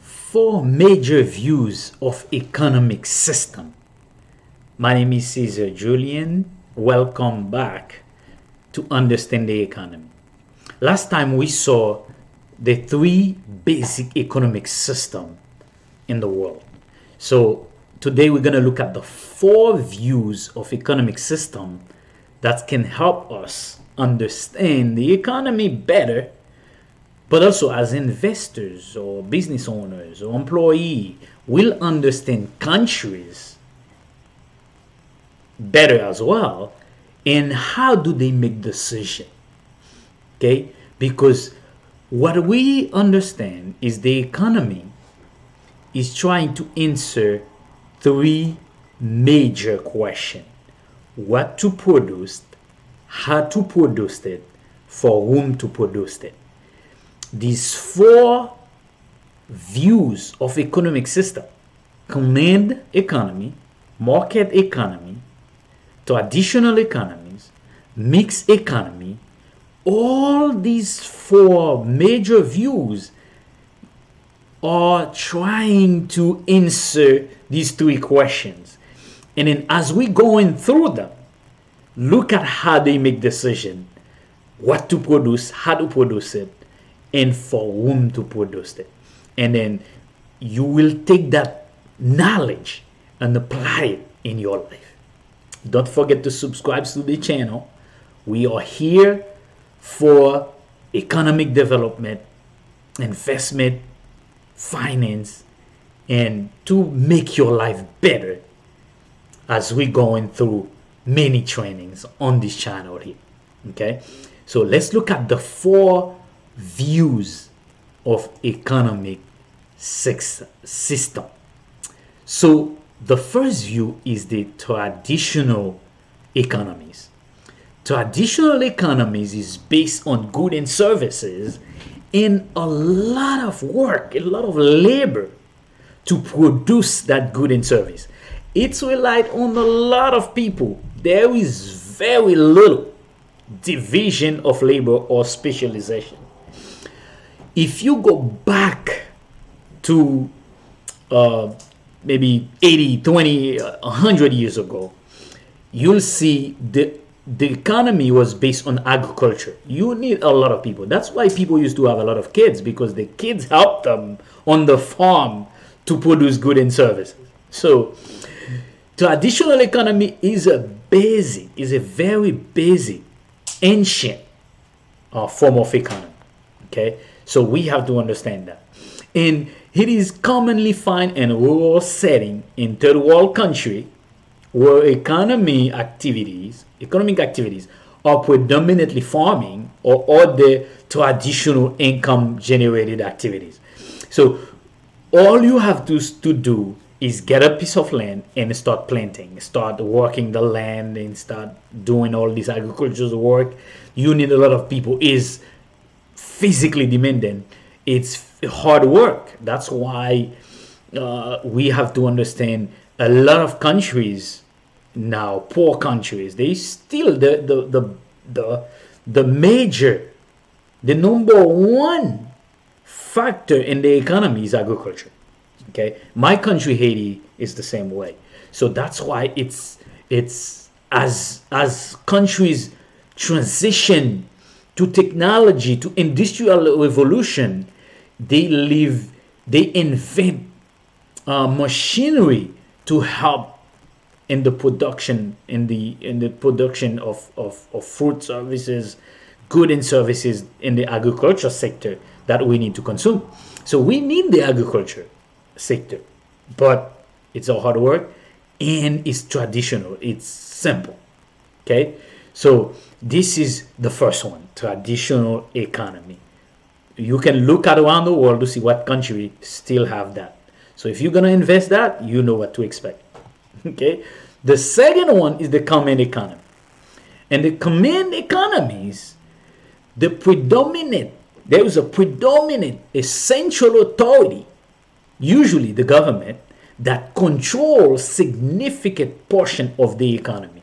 four major views of economic system. My name is Caesar Julian. Welcome back to Understand the Economy. Last time we saw the three basic economic system in the world. So today we're going to look at the four views of economic system that can help us understand the economy better, but also as investors or business owners or employee will understand countries better as well, and how do they make decision. Okay, because what we understand is the economy is trying to answer three major questions: what to produce, how to produce it, for whom to produce it. These four views of economic system: command economy, market economy, traditional economies, mixed economy. All these four major views are trying to answer these three questions. And then as we going through them, look at how they make decision, what to produce, how to produce it, and for whom to produce it. And then you will take that knowledge and apply it in your life. Don't forget to subscribe to the channel. We are here for economic development, investment, finance, and to make your life better as we're going through many trainings on this channel here. Okay, so let's look at the four views of economic system. So the first view is the traditional economies. Traditional economies is based on goods and services and a lot of work, a lot of labor to produce that good and service. It's relied on a lot of people. There is very little division of labor or specialization. If you go back to maybe 80, 20, 100 years ago, you'll see the economy was based on agriculture. You need a lot of people. That's why people used to have a lot of kids, because the kids helped them on the farm to produce goods and services. So traditional economy is a very basic, ancient form of economy. Okay, so we have to understand that. And it is commonly found in rural setting in third world country where economic activities are predominantly farming or other traditional income generated activities. So all you have to do is get a piece of land and start planting, start working the land, and start doing all this agricultural work. You need a lot of people. Is physically demanding. It's hard work. That's why we have to understand a lot of countries now, poor countries, they still the number one factor in the economy is agriculture. Okay, my country Haiti is the same way. So that's why it's as countries transition to technology, to industrial revolution, they invent machinery to help in the production of fruit services, goods and services in the agriculture sector that we need to consume. So we need the agriculture sector, but it's a hard work and it's traditional. It's simple. Okay, so this is the first one, traditional economy. You can look at around the world to see what country still have that. So if you're gonna invest that, you know what to expect. Okay, the second one is the command economy, and the command economies, there is a predominant essential authority, usually the government, that controls significant portion of the economy.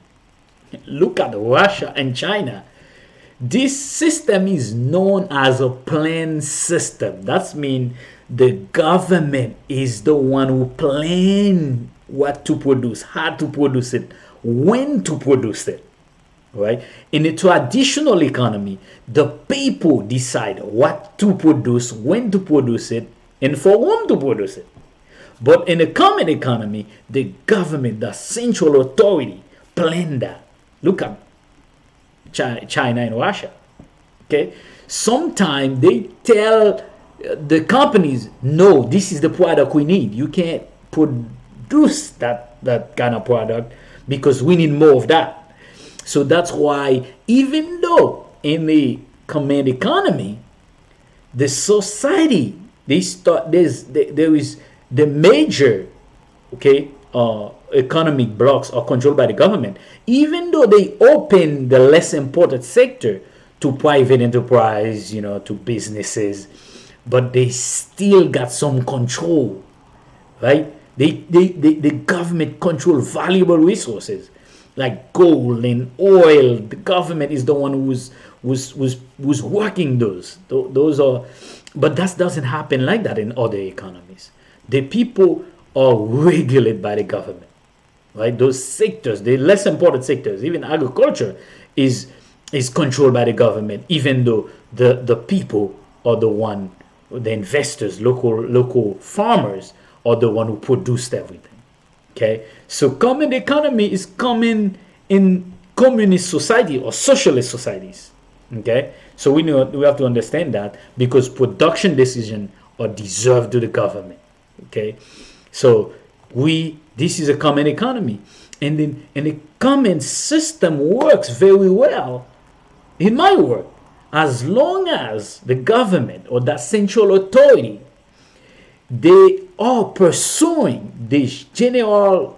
Look at Russia and China. This system is known as a planned system. That means The government is the one who plan what to produce, how to produce it, when to produce it. Right? In a traditional economy, the people decide what to produce, when to produce it, and for whom to produce it. But in a common economy, the government, the central authority, plan that. Look at China and Russia. Okay, sometimes they tell the companies, no, this is the product we need. You can't produce that kind of product because we need more of that. So that's why, even though in the command economy, the society, there is the major, okay, economic blocks are controlled by the government. Even though they open the less important sector to private enterprise, to businesses, but they still got some control, right? The government control valuable resources like gold and oil. The government is the one who's working those are, but that doesn't happen like that in other economies. The people are regulated by the government, right? Those sectors, the less important sectors, even agriculture is controlled by the government, even though the people are the investors, local farmers are the one who produced everything. Okay, so common economy is common in communist society or socialist societies. Okay, so we have to understand that, because production decisions are deserved to the government. Okay, so this is a common economy, and the common system works very well in my work, as long as the government or that central authority, they are pursuing the general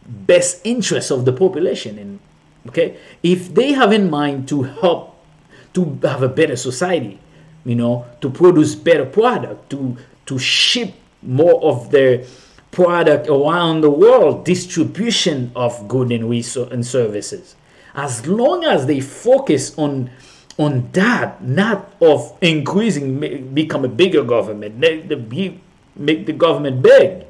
best interests of the population. And okay, if they have in mind to help to have a better society, to produce better product, to ship more of their product around the world, distribution of goods and services, as long as they focus on that, not of increasing, become a bigger government, make the government big.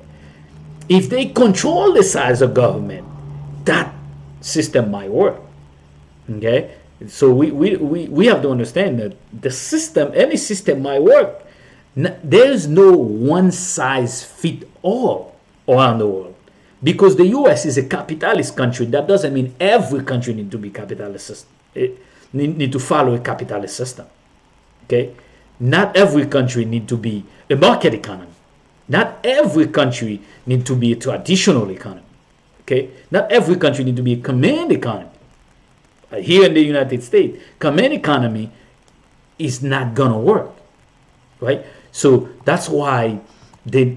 If they control the size of government, that system might work. Okay, so we have to understand that any system might work. There's no one size fit all around the world, because the U.S. is a capitalist country. That doesn't mean every country need to be capitalist. Need to follow a capitalist system. Okay, not every country need to be a market economy. Not every country need to be a traditional economy. Okay, not every country need to be a command economy. Here in the United States, command economy is not gonna work, right? So that's why the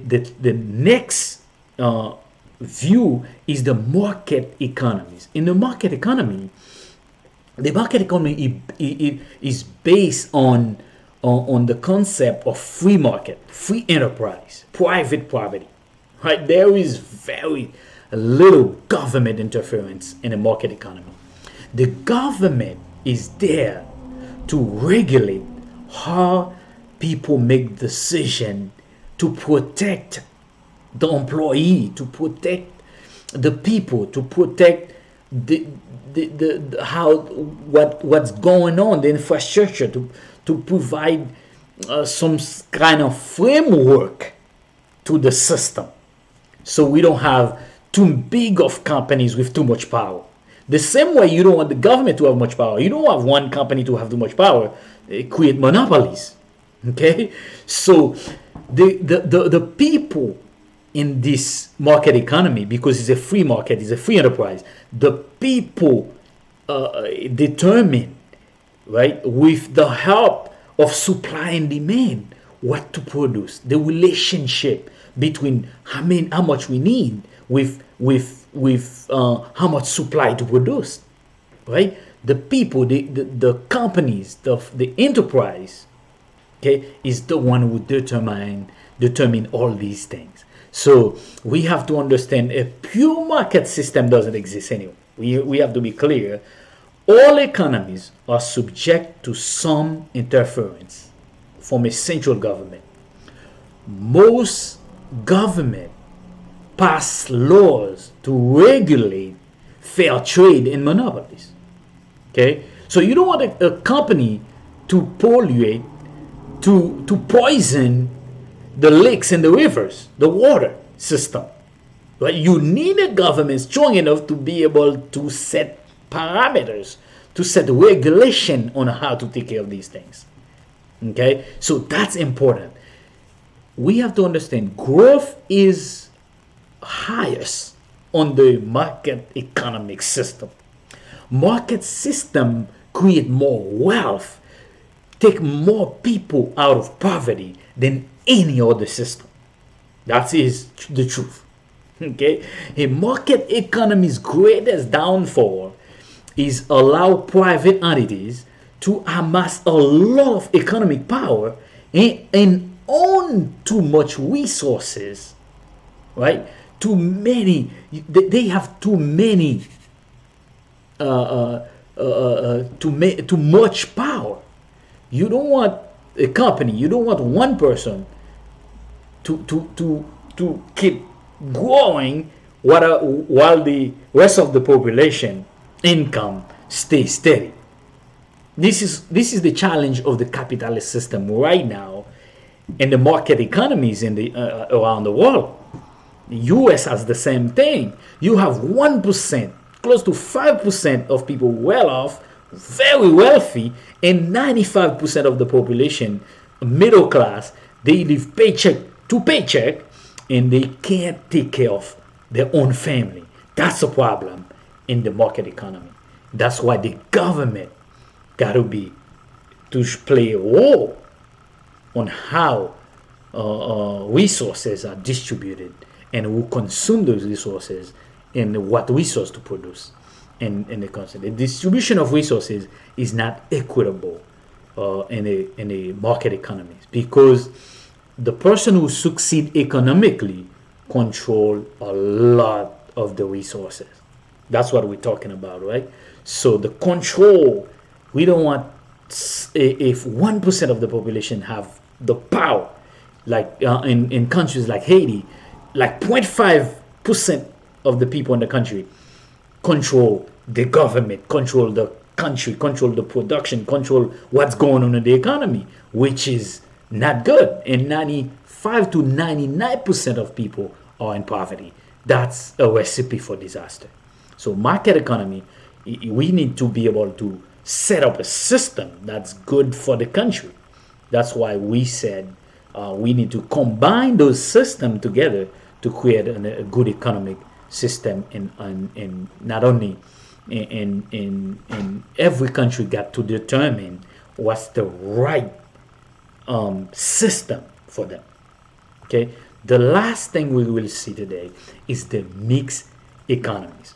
next view is the market economies. In the market economy, is based on the concept of free market, free enterprise, private property, right? There is very little government interference in a market economy. The government is there to regulate how people make decisions, to protect the employee, to protect the people, to protect what's going on, the infrastructure, to provide some kind of framework to the system, so we don't have too big of companies with too much power. The same way you don't want the government to have much power. You don't want one company to have too much power. They create monopolies. Okay, so the people in this market economy, because it's a free market, it's a free enterprise, the people determine, right, with the help of supply and demand, what to produce, the relationship between how much we need with how much supply to produce, right? The people, the companies, the enterprise, okay, is the one who determine all these things. So we have to understand a pure market system doesn't exist anyway. We have to be clear. All economies are subject to some interference from a central government. most government pass laws to regulate fair trade and monopolies. Okay, so you don't want a company to pollute, to poison the lakes and the rivers, the water system. But you need a government strong enough to be able to set parameters, to set regulation on how to take care of these things. Okay, so that's important. We have to understand growth is highest on the market economic system. Market system create more wealth, take more people out of poverty than any other system. That is the truth. Okay, a market economy's greatest downfall is allow private entities to amass a lot of economic power and own too much resources, right? Too many, they have too many, too much power. You don't want a company, you don't want one person to keep growing while the rest of the population income stays steady. This is the challenge of the capitalist system right now, and the market economies in the around the world. The U.S. has the same thing. You have 1%, close to 5% of people well off, very wealthy, and 95% of the population, middle class, they live paycheck to paycheck, and they can't take care of their own family. That's a problem in the market economy. That's why the government got to be to play a role on how resources are distributed and who consume those resources and what resource to produce in the country. The distribution of resources is not equitable in a market economy, because the person who succeed economically control a lot of the resources. That's what we're talking about, right? So the control, we don't want, if 1% of the population have the power, like in countries like Haiti, like 0.5% of the people in the country control the government, control the country, control the production, control what's going on in the economy, which is not good. And 95 to 99% of people are in poverty. That's a recipe for disaster. So market economy, we need to be able to set up a system that's good for the country. That's why we said we need to combine those systems together to create a good economic system, in not only in every country got to determine what's the right system for them. Okay, the last thing we will see today is the mixed economies.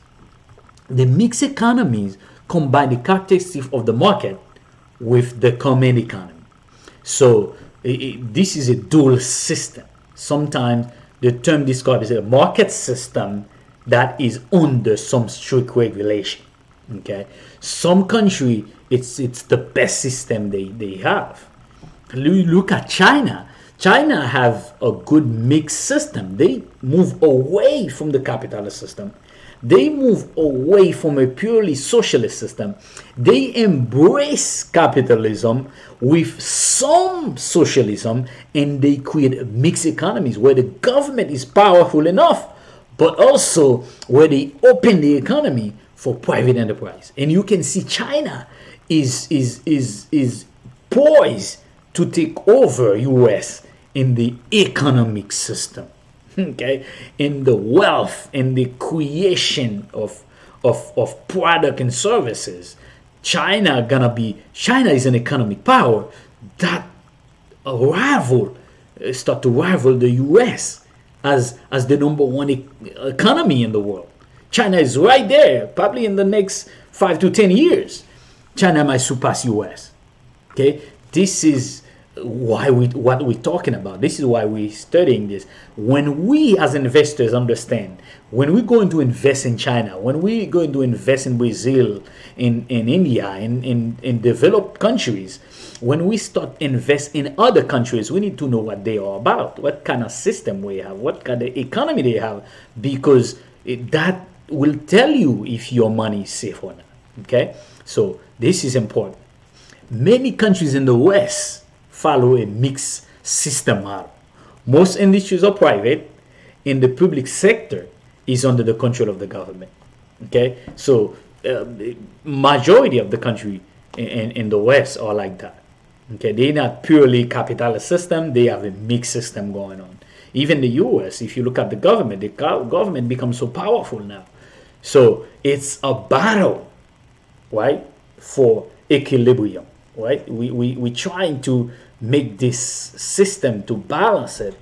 The mixed economies combine the characteristics of the market with the common economy. So this is a dual system. Sometimes the term describes a market system that is under some strict regulation. Okay, some country it's the best system they have. Look at China. China have a good mixed system. They move away from the capitalist system. They move away from a purely socialist system. They embrace capitalism with some socialism, and they create mixed economies where the government is powerful enough, but also where they open the economy for private enterprise. And you can see China is poised to take over US in the economic system. Okay, in the wealth and the creation of product and services. China is an economic power that start to rival the US as the number one economy in the world. China is right there. Probably in the next 5 to 10 years, China might surpass US. Okay, this is what we're talking about. This is why we're studying this. When we as investors understand, when we're going to invest in China, when we're going to invest in Brazil, in India, in developed countries, when we start invest in other countries, we need to know what they are about, what kind of system we have, what kind of economy they have, because that will tell you if your money is safe or not. Okay, so this is important. Many countries in the West follow a mixed system model. Most industries are private, and the public sector is under the control of the government. Okay, so the majority of the country in the West are like that. Okay, they're not purely capitalist system; they have a mixed system going on. Even the U.S., if you look at the government becomes so powerful now. So it's a battle, right, for equilibrium, right? We trying to make this system to balance it.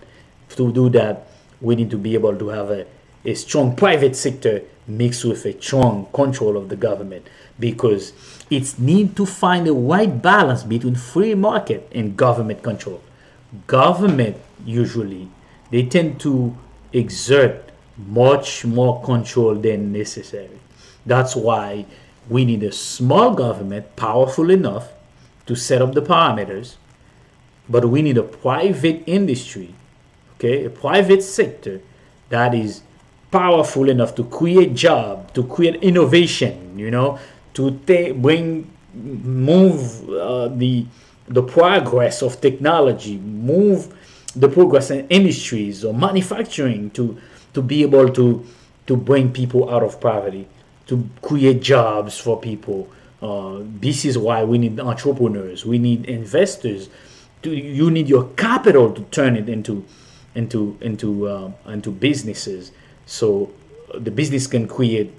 To do that, we need to be able to have a strong private sector mixed with a strong control of the government, because it's need to find a right balance between free market and government control. Government usually, they tend to exert much more control than necessary. That's why we need a small government powerful enough to set up the parameters, but we need a private industry, okay, a private sector that is powerful enough to create job, to create innovation, to move the progress of technology, move the progress in industries or manufacturing, to be able to bring people out of poverty, to create jobs for people. This is why we need entrepreneurs, we need investors. You need your capital to turn it into businesses, so the business can create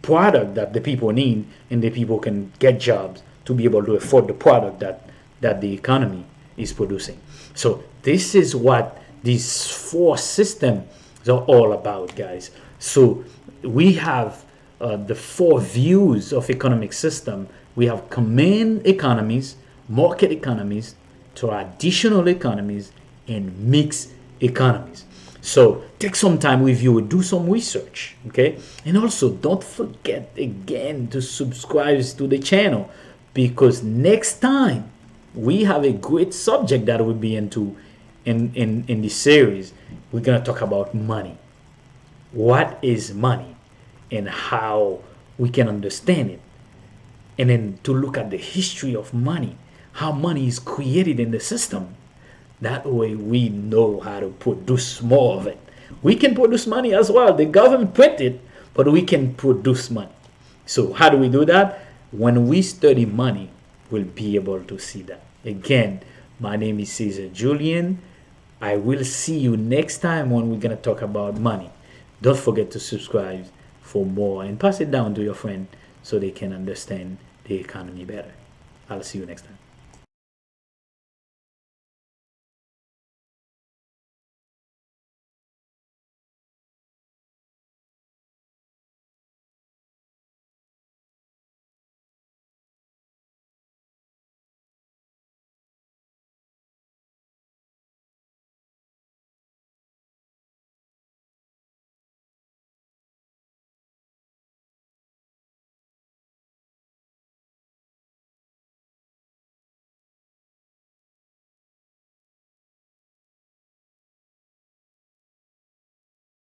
product that the people need, and the people can get jobs to be able to afford the product that the economy is producing. So this is what these four systems are all about, guys. So we have the four views of economic system. We have command economies, market economies, traditional economies, and mixed economies. So take some time with you, do some research, okay? And also don't forget again to subscribe to the channel, because next time we have a great subject that we'll be into in this series. We're gonna talk about money. What is money and how we can understand it, and then to look at the history of money, how money is created in the system. That way we know how to produce more of it. We can produce money as well. The government print it, but we can produce money. So how do we do that? When we study money, we'll be able to see that. Again, my name is Cesar Julian. I will see you next time when we're going to talk about money. Don't forget to subscribe for more and pass it down to your friend so they can understand the economy better. I'll see you next time.